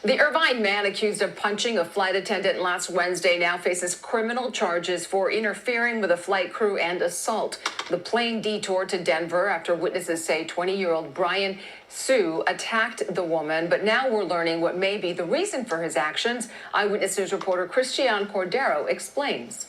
The Irvine man accused of punching a flight attendant last Wednesday now faces criminal charges for interfering with a flight crew and assault. The plane detoured to Denver after witnesses say 20-year-old Brian Hsu attacked the woman, but now we're learning what may be the reason for his actions. Eyewitness News reporter Christian Cordero explains.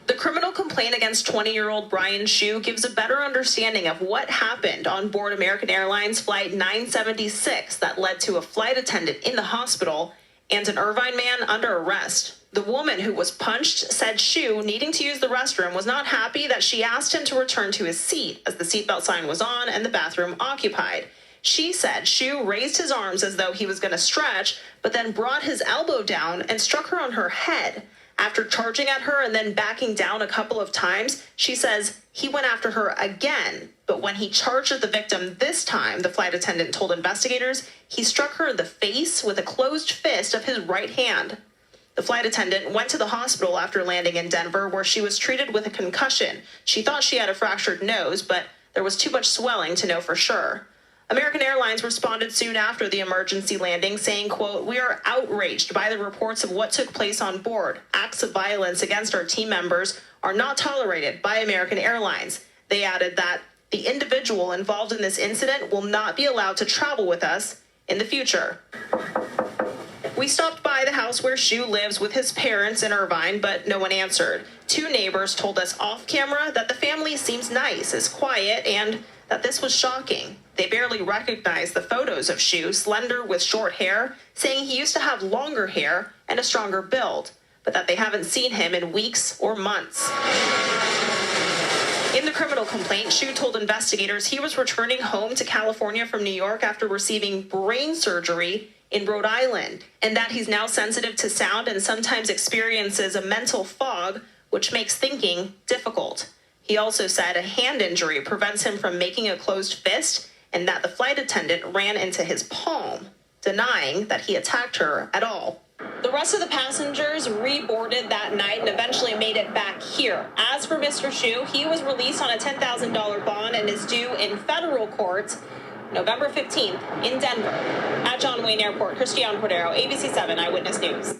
The criminal complaint against 20-year-old Brian Hsu gives a better understanding of what happened on board American Airlines Flight 976 that led to a flight attendant in the hospital and an Irvine man under arrest. The woman who was punched said Hsu, needing to use the restroom, was not happy that she asked him to return to his seat as the seatbelt sign was on and the bathroom occupied. She said Hsu raised his arms as though he was going to stretch, but then brought his elbow down and struck her on her head. After charging at her and then backing down a couple of times, she says he went after her again. But when he charged at the victim this time, the flight attendant told investigators he struck her in the face with a closed fist of his right hand. The flight attendant went to the hospital after landing in Denver, where she was treated with a concussion. She thought she had a fractured nose, but there was too much swelling to know for sure. American Airlines responded soon after the emergency landing, saying, quote, "We are outraged by the reports of what took place on board. Acts of violence against our team members are not tolerated by American Airlines." They added that the individual involved in this incident will not be allowed to travel with us in the future. We stopped by the house where Hsu lives with his parents in Irvine, but no one answered. Two neighbors told us off camera that the family seems nice, is quiet, and that this was shocking. They barely recognized the photos of Hsu, slender with short hair, saying he used to have longer hair and a stronger build, but that they haven't seen him in weeks or months. In the criminal complaint, Hsu told investigators he was returning home to California from New York after receiving brain surgery in Rhode Island, and that he's now sensitive to sound and sometimes experiences a mental fog, which makes thinking difficult. He also said a hand injury prevents him from making a closed fist and that the flight attendant ran into his palm, denying that he attacked her at all. The rest of the passengers reboarded that night and eventually made it back here. As for Mr. Hsu, he was released on a $10,000 bond and is due in federal court November 15th in Denver. At John Wayne Airport, Christian Cordero, ABC 7 Eyewitness News.